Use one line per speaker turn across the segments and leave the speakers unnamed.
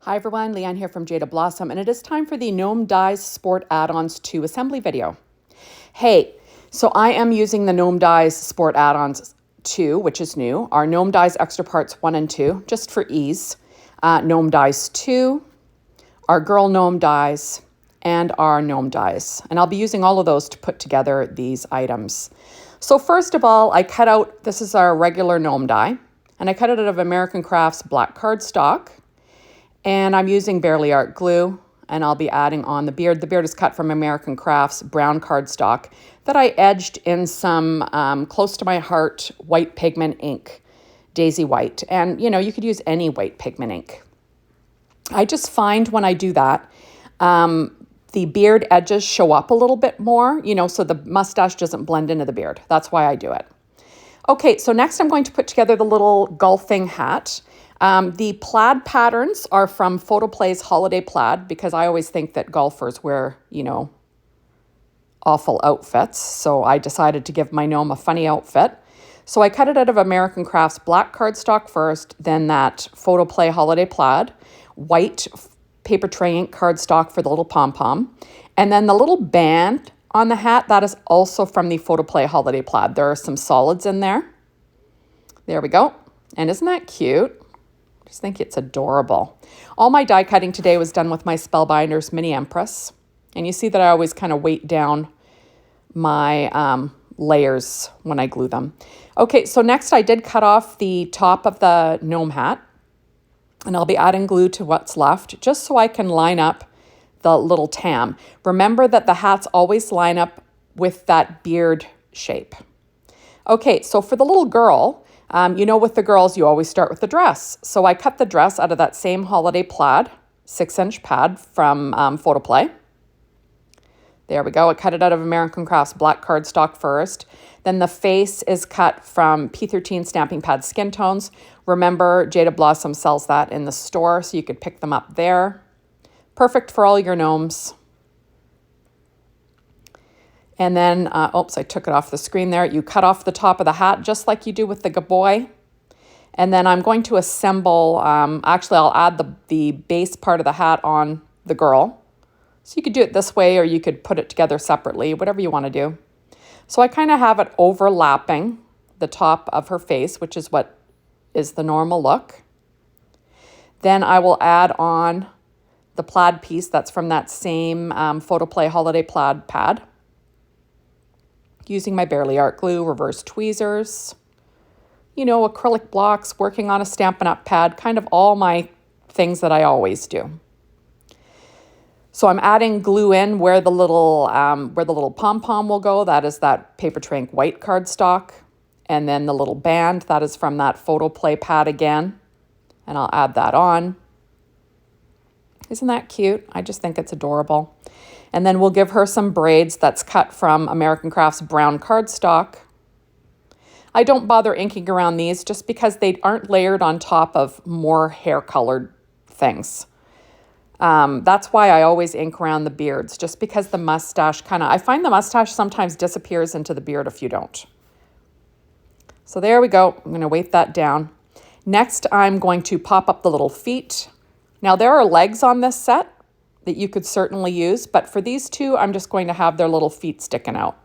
Hi everyone, Leanne here from Jada Blossom, and it is time for the Gnome Dies Sport Add Ons 2 assembly video. Hey, so I am using the Gnome Dies Sport Add Ons 2, which is new, our Gnome Dies Extra Parts 1 and 2, just for ease, Gnome Dies 2, our Girl Gnome Dies, and our Gnome Dies. And I'll be using all of those to put together these items. So first of all, I cut out, this is our regular Gnome die, and I cut it out of American Crafts black cardstock. And I'm using Barely Art glue, and I'll be adding on the beard. The beard is cut from American Crafts brown cardstock that I edged in some close to my heart white pigment ink, Daisy White. And, you know, you could use any white pigment ink. I just find when I do that, the beard edges show up a little bit more, you know, so the mustache doesn't blend into the beard. That's why I do it. Okay, so next I'm going to put together the little golfing hat. The plaid patterns are from Photoplay-Holiday Plaid because I always think that golfers wear, you know, awful outfits. So I decided to give my gnome a funny outfit. So I cut it out of American Crafts black cardstock first, then that Photoplay-Holiday Plaid, white paper Trey Ink cardstock for the little pom-pom, and then the little band on the hat, that is also from the Photoplay-Holiday Plaid. There are some solids in there. There we go. And isn't that cute? I just think it's adorable. All my die cutting today was done with my Spellbinders Mini Empress. And you see that I always kind of weight down my layers when I glue them. Okay, so next I did cut off the top of the gnome hat. And I'll be adding glue to what's left just so I can line up the little tam. Remember that the hats always line up with that beard shape. Okay, so for the little girl, you know, with the girls, you always start with the dress. So I cut the dress out of that same holiday plaid, 6-inch pad from Photoplay. There we go. I cut it out of American Crafts black cardstock first. Then the face is cut from P13 Stamping Pad Skin Tones. Remember, Jada Blossom sells that in the store, so you could pick them up there. Perfect for all your gnomes. And then, oops, I took it off the screen there. You cut off the top of the hat just like you do with the gaboy. And then I'm going to assemble, actually I'll add the base part of the hat on the girl. So you could do it this way or you could put it together separately, whatever you want to do. So I kind of have it overlapping the top of her face, which is what is the normal look. Then I will add on the plaid piece that's from that same Photoplay-Holiday Plaid pad. Using my Barely Art glue, reverse tweezers, you know, acrylic blocks, working on a Stampin' Up! Pad, kind of all my things that I always do. So I'm adding glue in where the little pom-pom will go. That is that Paper Trey Ink white cardstock. And then the little band, that is from that Photoplay pad again. And I'll add that on. Isn't that cute? I just think it's adorable. And then we'll give her some braids that's cut from American Crafts brown cardstock. I don't bother inking around these just because they aren't layered on top of more hair-colored things. That's why I always ink around the beards, just because the mustache I find the mustache sometimes disappears into the beard if you don't. So there we go. I'm going to weight that down. Next, I'm going to pop up the little feet. Now, there are legs on this set that you could certainly use, but for these two, I'm just going to have their little feet sticking out.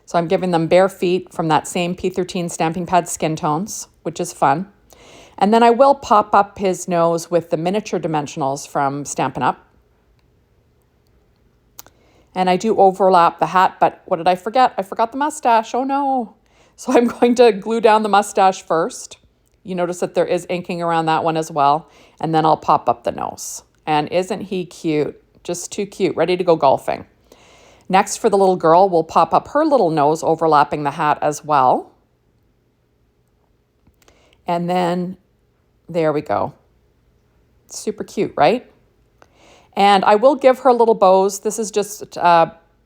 So I'm giving them bare feet from that same P13 Stamping Pad Skin Tones, which is fun. And then I will pop up his nose with the miniature dimensionals from Stampin' Up. And I do overlap the hat, but what did I forget? I forgot the mustache. Oh no. So I'm going to glue down the mustache first. You notice that there is inking around that one as well. And then I'll pop up the nose. And isn't he cute? Just too cute, ready to go golfing. Next, for the little girl, we'll pop up her little nose overlapping the hat as well. And then, there we go. Super cute, right? And I will give her little bows. This is just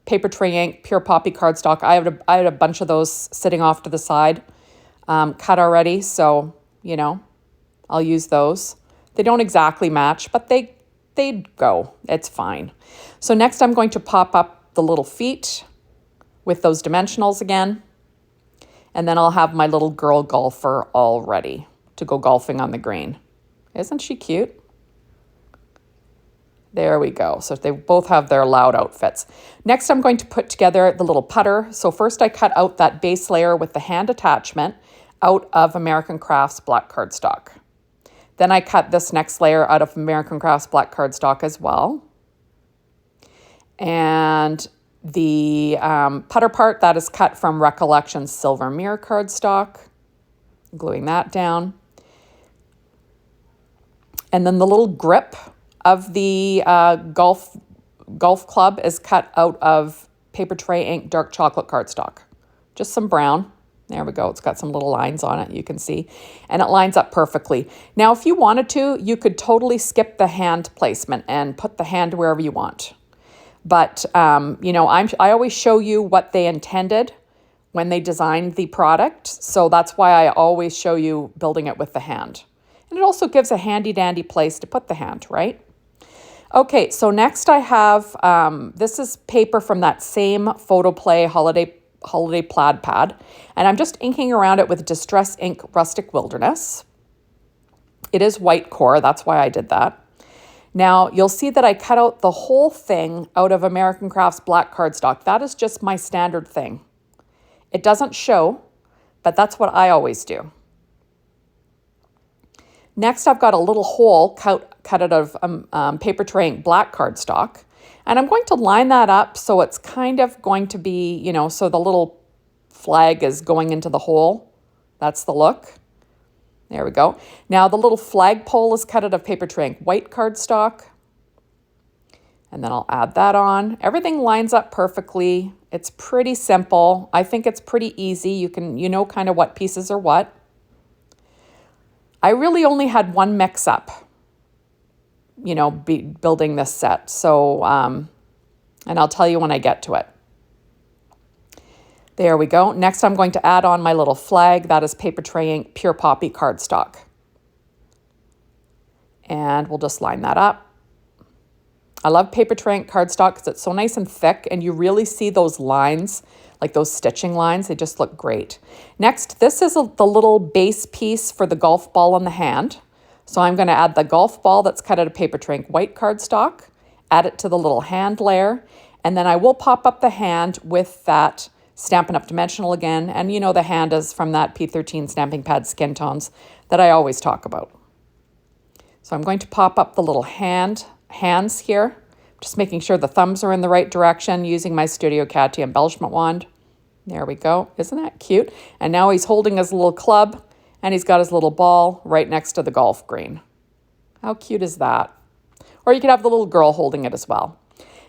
Paper Trey Ink, pure poppy cardstock. I had a bunch of those sitting off to the side, cut already. So, you know, I'll use those. They don't exactly match, but they'd go. It's fine. So next I'm going to pop up the little feet with those dimensionals again. And then I'll have my little girl golfer all ready to go golfing on the green. Isn't she cute? There we go. So they both have their loud outfits. Next, I'm going to put together the little putter. So first I cut out that base layer with the hand attachment out of American Crafts black cardstock. Then I cut this next layer out of American Crafts black cardstock as well. And the putter part, that is cut from Recollections Silver Mirror cardstock. Gluing that down. And then the little grip of the golf club is cut out of Paper Trey Ink dark chocolate cardstock. Just some brown. There we go. It's got some little lines on it, you can see. And it lines up perfectly. Now, if you wanted to, you could totally skip the hand placement and put the hand wherever you want. But, you know, I always show you what they intended when they designed the product. So that's why I always show you building it with the hand. And it also gives a handy dandy place to put the hand, right? Okay, so next I have, this is paper from that same Photoplay-Holiday Plaid pad. And I'm just inking around it with Distress Ink Rustic Wilderness. It is white core, that's why I did that. Now, you'll see that I cut out the whole thing out of American Crafts black cardstock. That is just my standard thing. It doesn't show, but that's what I always do. Next, I've got a little hole cut out of Paper Trey Ink black cardstock. And I'm going to line that up so it's kind of going to be, you know, so the little flag is going into the hole. That's the look. There we go. Now the little flagpole is cut out of Paper Trey Ink white cardstock. And then I'll add that on. Everything lines up perfectly. It's pretty simple. I think it's pretty easy. You know kind of what pieces are what. I really only had one mix up, you know, building this set. So, and I'll tell you when I get to it. There we go. Next, I'm going to add on my little flag. That is Paper Trey Ink Pure Poppy cardstock. And we'll just line that up. I love Paper Trey Ink cardstock because it's so nice and thick and you really see those lines, like those stitching lines. They just look great. Next, this is the little base piece for the golf ball on the hand. So I'm going to add the golf ball that's cut out of Paper Trey Ink white cardstock, add it to the little hand layer, and then I will pop up the hand with that Stampin' Up! Dimensional again. And you know the hand is from that P13 Stamping Pad Skin Tones that I always talk about. So I'm going to pop up the little hands here, just making sure the thumbs are in the right direction using my Studio Katia embellishment wand. There we go. Isn't that cute? And now he's holding his little club and he's got his little ball right next to the golf green. How cute is that? Or you could have the little girl holding it as well.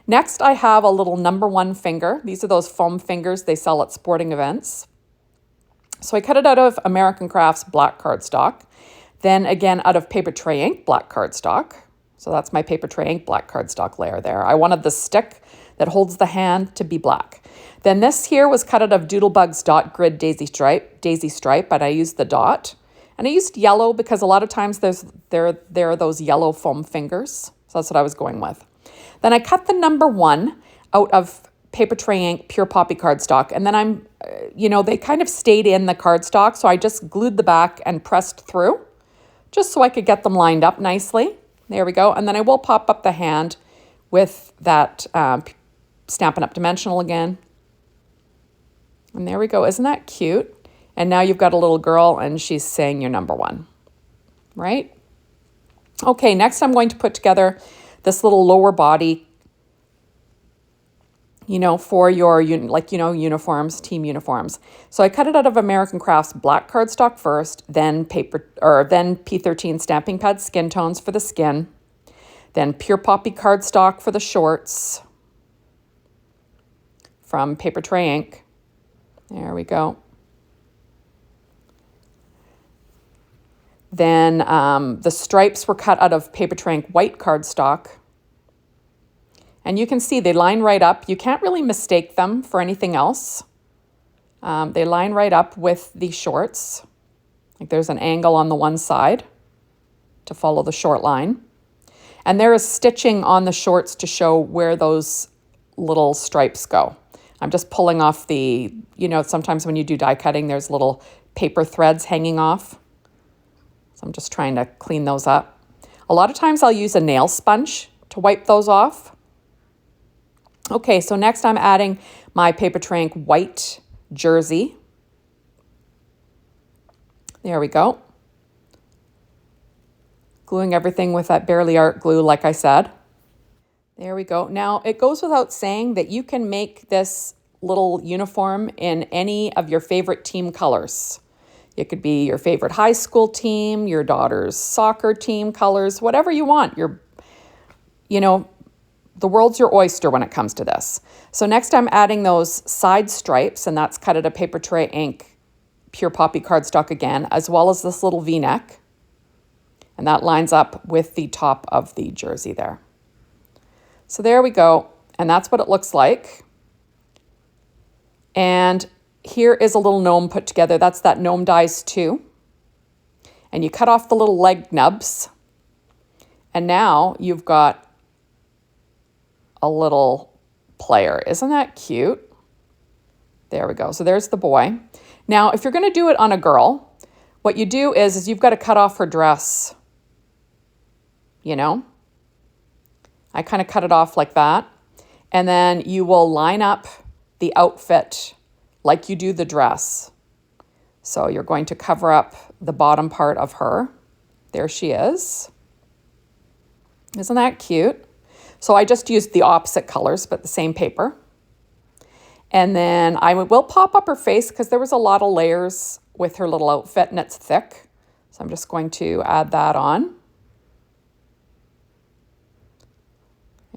Next, I have a little #1 finger. These are those foam fingers they sell at sporting events. So I cut it out of American Crafts black cardstock. Then again, out of Paper Trey Ink black cardstock. So that's my Paper Trey Ink black cardstock layer there. I wanted the stick that holds the hand to be black. Then this here was cut out of Doodlebug's Dot Grid Daisy Stripe, but I used the dot. And I used yellow because a lot of times there are those yellow foam fingers. So that's what I was going with. Then I cut the #1 out of Paper Trey Ink Pure Poppy cardstock. And then they kind of stayed in the cardstock. So I just glued the back and pressed through just so I could get them lined up nicely. There we go. And then I will pop up the hand with that Stampin' Up! Dimensional again. And there we go. Isn't that cute? And now you've got a little girl and she's saying your #1, right? Okay, next I'm going to put together this little lower body, for your, uniforms, team uniforms. So I cut it out of American Crafts black cardstock first, then P13 Stamping Pad Skin Tones for the skin, then Pure Poppy cardstock for the shorts from Paper Trey Ink. There we go. Then the stripes were cut out of Paper Trey Ink white cardstock. And you can see they line right up. You can't really mistake them for anything else. They line right up with the shorts. Like there's an angle on the one side to follow the short line. And there is stitching on the shorts to show where those little stripes go. I'm just pulling off the, sometimes when you do die cutting, there's little paper threads hanging off. So I'm just trying to clean those up. A lot of times I'll use a nail sponge to to wipe those off. Okay, so next I'm adding my Paper Ink white jersey. There we go. Gluing everything with that Barely Art glue, like I said. There we go. Now, it goes without saying that you can make this little uniform in any of your favorite team colors. It could be your favorite high school team, your daughter's soccer team colors, whatever you want. The world's your oyster when it comes to this. So next I'm adding those side stripes, and that's cut out of Paper Trey Ink Pure Poppy cardstock again, as well as this little V-neck. And that lines up with the top of the jersey there. So there we go. And that's what it looks like. And here is a little gnome put together. That's that Gnome Dies 2. And you cut off the little leg nubs. And now you've got a little player. Isn't that cute? There we go. So there's the boy. Now, if you're going to do it on a girl, what you do is you've got to cut off her dress. I kind of cut it off like that. And then you will line up the outfit like you do the dress. So you're going to cover up the bottom part of her. There she is. Isn't that cute? So I just used the opposite colors, but the same paper. And then I will pop up her face because there was a lot of layers with her little outfit and it's thick. So I'm just going to add that on.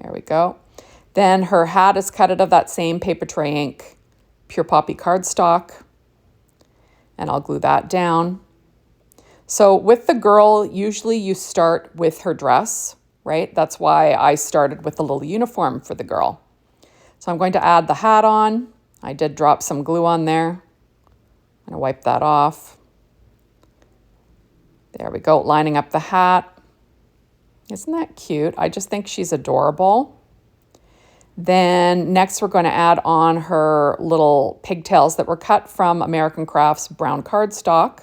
There we go. Then her hat is cut out of that same Paper Trey Ink Pure Poppy cardstock. And I'll glue that down. So with the girl, usually you start with her dress, right? That's why I started with the little uniform for the girl. So I'm going to add the hat on. I did drop some glue on there. I'm going to wipe that off. There we go, lining up the hat. Isn't that cute? I just think she's adorable. Then next we're going to add on her little pigtails that were cut from American Crafts brown cardstock.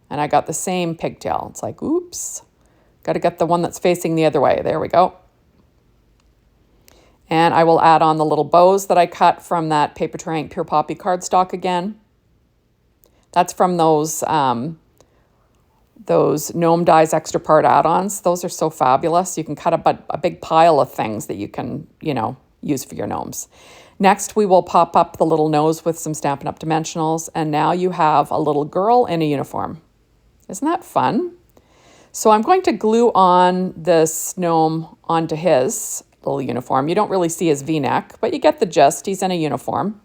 And I got the same pigtail. It's like, oops, got to get the one that's facing the other way. There we go. And I will add on the little bows that I cut from that Paper Trey Ink Pure Poppy cardstock again. That's from those Gnome Dies Extra Part Add Ons. Those are so fabulous. You can cut a big pile of things that you can, use for your gnomes. Next, we will pop up the little nose with some Stampin' Up! Dimensionals. And now you have a little girl in a uniform. Isn't that fun? So I'm going to glue on this gnome onto his little uniform. You don't really see his V-neck, but you get the gist. He's in a uniform.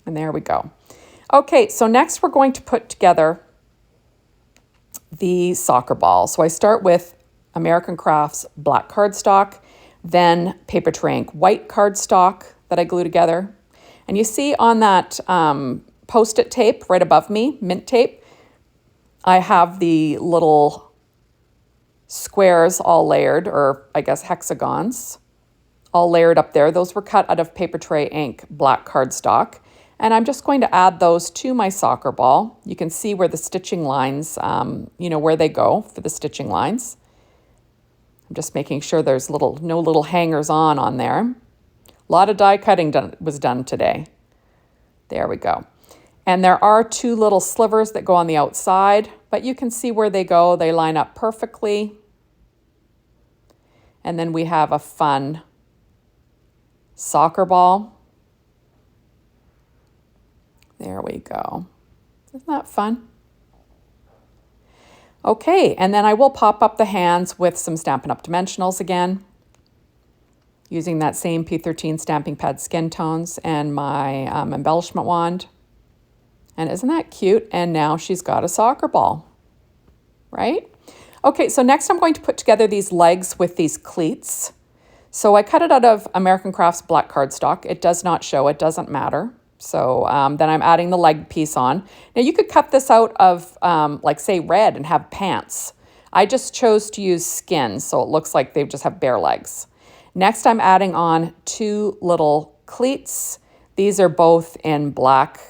And there we go. Okay, so next we're going to put together the soccer ball. So I start with American Crafts black cardstock, then Paper Trey Ink white cardstock that I glue together. And you see on that Post-it tape right above me, mint tape, I have the little squares all layered, or I guess hexagons, all layered up there. Those were cut out of Paper Trey Ink black cardstock. And I'm just going to add those to my soccer ball. You can see where the stitching lines, where they go for the stitching lines. I'm just making sure there's no little hangers on there. A lot of die cutting was done today. There we go. And there are two little slivers that go on the outside, but you can see where they go. They line up perfectly. And then we have a fun soccer ball. There we go. Isn't that fun? Okay, and then I will pop up the hands with some Stampin' Up! Dimensionals again, using that same P13 stamping pad skin tones and my embellishment wand. And isn't that cute? And now she's got a soccer ball, right? Okay, so next I'm going to put together these legs with these cleats. So I cut it out of American Crafts black cardstock. It does not show, it doesn't matter. So then I'm adding the leg piece on. Now you could cut this out of, say, red and have pants. I just chose to use skin, so it looks like they just have bare legs. Next, I'm adding on two little cleats. These are both in black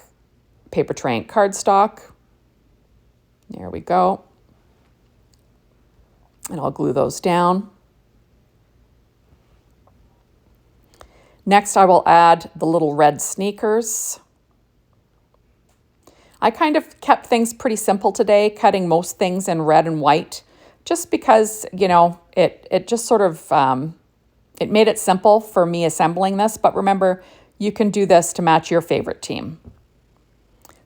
Paper Trey Ink cardstock. There we go. And I'll glue those down. Next, I will add the little red sneakers. I kind of kept things pretty simple today, cutting most things in red and white, just because, you know, it just sort of, it made it simple for me assembling this. But remember, you can do this to match your favorite team.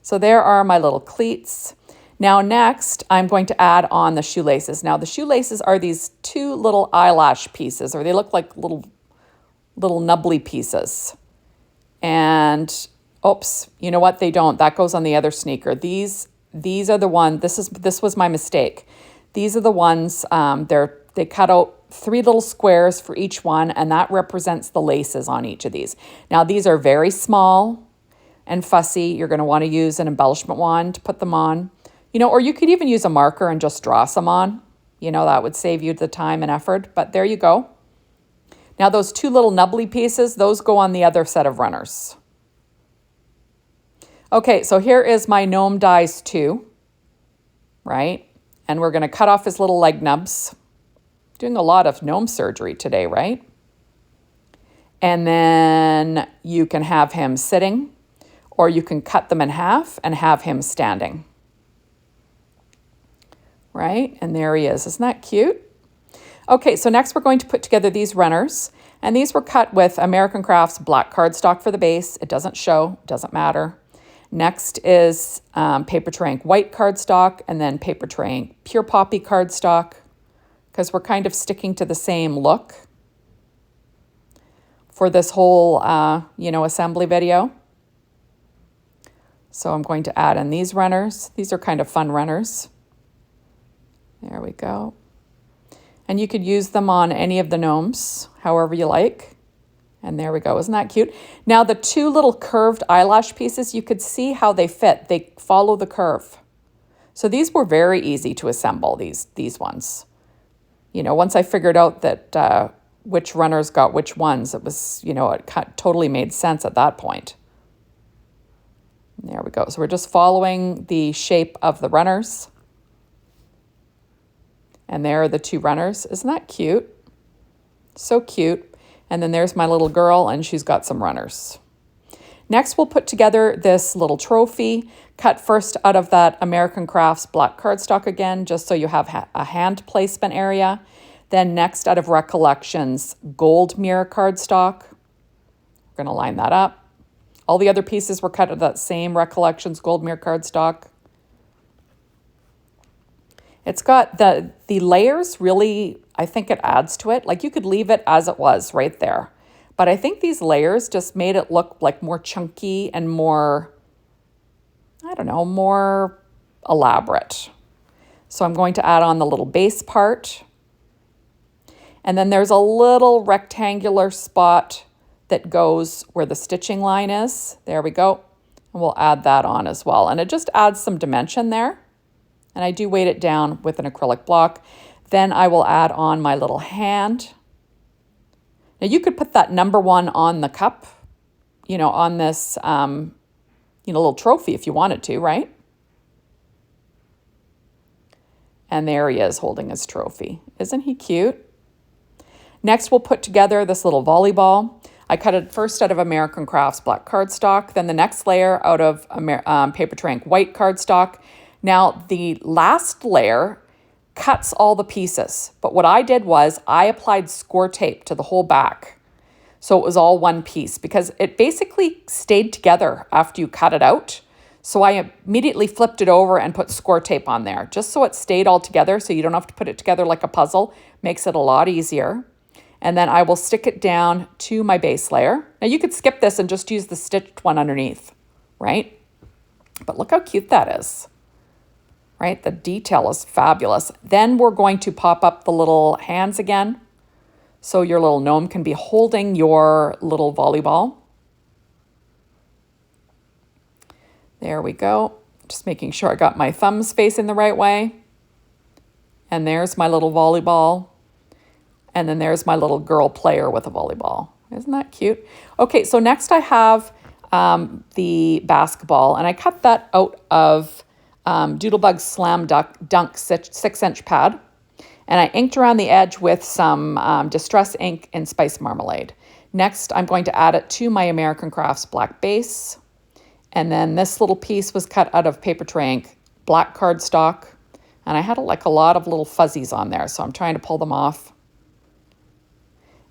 So there are my little cleats. Now next, I'm going to add on the shoelaces. Now the shoelaces are these two little eyelash pieces, or they look like little nubbly pieces. And oops, you know what? They don't. That goes on the other sneaker. These are the one. This was my mistake. These are the ones. They cut out 3 little squares for each one, and that represents the laces on each of these. Now these are very small and fussy. You're going to want to use an embellishment wand to put them on. You know, or you could even use a marker and just draw some on. You know, that would save you the time and effort. But there you go. Now those 2 little nubbly pieces, those go on the other set of runners. Okay, so here is my Gnome dies 2, right? And we're going to cut off his little leg nubs. Doing a lot of gnome surgery today, right? And then you can have him sitting, or you can cut them in half and have him standing. Right? And there he is. Isn't that cute? Okay, so next we're going to put together these runners. And these were cut with American Crafts black cardstock for the base. It doesn't show, doesn't matter. Next is Paper Trey Ink white cardstock, and then Paper Trey Ink pure poppy cardstock, because we're kind of sticking to the same look for this whole, assembly video. So I'm going to add in these runners. These are kind of fun runners. There we go. And you could use them on any of the gnomes, however you like. And there we go. Isn't that cute? Now the 2 little curved eyelash pieces, you could see how they fit. They follow the curve. So these were very easy to assemble, these ones. You know, once I figured out that which runners got which ones, it was, you know, it totally made sense at that point. There we go. So we're just following the shape of the runners. And there are the 2 runners. Isn't that cute? So cute. And then there's my little girl, and she's got some runners. Next, we'll put together this little trophy, cut first out of that American Crafts black cardstock again, just so you have a hand placement area. Then next, out of Recollections gold mirror cardstock. We're going to line that up. All the other pieces were cut out of that same Recollections gold mirror cardstock. It's got the layers really, I think it adds to it. Like you could leave it as it was right there. But I think these layers just made it look like more chunky and more, I don't know, more elaborate. So I'm going to add on the little base part. And then there's a little rectangular spot that goes where the stitching line is. There we go. And we'll add that on as well. And it just adds some dimension there. And I do weight it down with an acrylic block. Then I will add on my little hand. Now you could put that number 1 on the cup, you know, on this, little trophy if you wanted to, right? And there he is holding his trophy. Isn't he cute? Next, we'll put together this little volleyball. I cut it first out of American Crafts black cardstock, then the next layer out of Paper Trey Ink white cardstock. Now, the last layer cuts all the pieces, but what I did was I applied score tape to the whole back. So it was all one piece because it basically stayed together after you cut it out. So I immediately flipped it over and put score tape on there just so it stayed all together so you don't have to put it together like a puzzle. Makes it a lot easier. And then I will stick it down to my base layer. Now you could skip this and just use the stitched one underneath, right? But look how cute that is. Right? The detail is fabulous. Then we're going to pop up the little hands again. So your little gnome can be holding your little volleyball. There we go. Just making sure I got my thumbs facing the right way. And there's my little volleyball. And then there's my little girl player with a volleyball. Isn't that cute? Okay, so next I have the basketball. And I cut that out of Doodlebug Slam Dunk 6-inch pad. And I inked around the edge with some Distress ink in Spice Marmalade. Next, I'm going to add it to my American Crafts black base. And then this little piece was cut out of paper Trey Ink black cardstock. And I had like a lot of little fuzzies on there, so I'm trying to pull them off.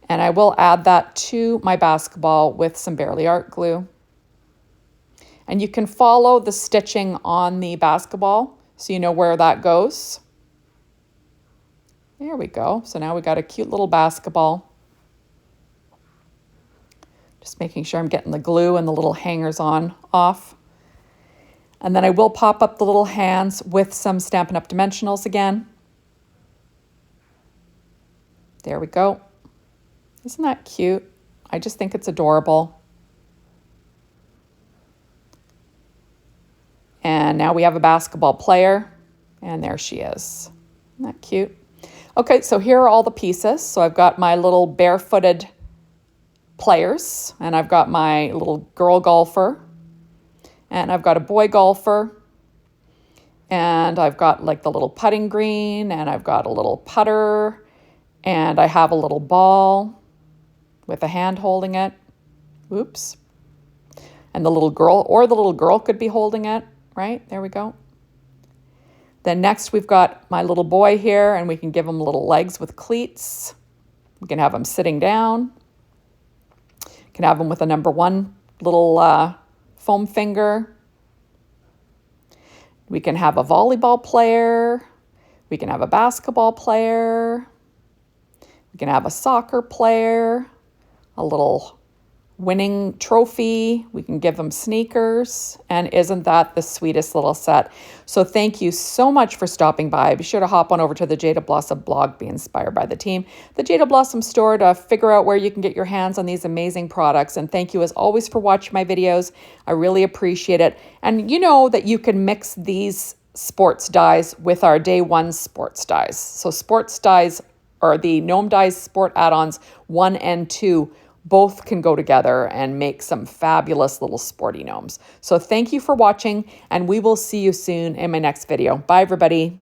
And I will add that to my basketball with some Barely Art glue. And you can follow the stitching on the basketball so you know where that goes. There we go. So now we got a cute little basketball. Just making sure I'm getting the glue and the little hangers on off. And then I will pop up the little hands with some Stampin' Up! Dimensionals again. There we go. Isn't that cute? I just think it's adorable. And now we have a basketball player. And there she is. Isn't that cute? Okay, so here are all the pieces. So I've got my little barefooted players, and I've got my little girl golfer, and I've got a boy golfer, and I've got like the little putting green, and I've got a little putter, and I have a little ball with a hand holding it. Oops. And the little girl could be holding it, right? There we go. Then next we've got my little boy here, and we can give him little legs with cleats. We can have him sitting down. Can have him with a number 1 little foam finger. We can have a volleyball player. We can have a basketball player. We can have a soccer player, a little winning trophy. We can give them sneakers. And isn't that the sweetest little set? So thank you so much for stopping by. Be sure to hop on over to the Jaded Blossom blog, be inspired by the team, the Jaded Blossom store, to figure out where you can get your hands on these amazing products. And thank you as always for watching my videos. I really appreciate it. And you know that you can mix these sports dies with our day 1 sports dies. So sports dies, or the Gnome Dies Sport Add-ons 1 and 2, both can go together and make some fabulous little sporty gnomes. So thank you for watching, and we will see you soon in my next video. Bye, everybody.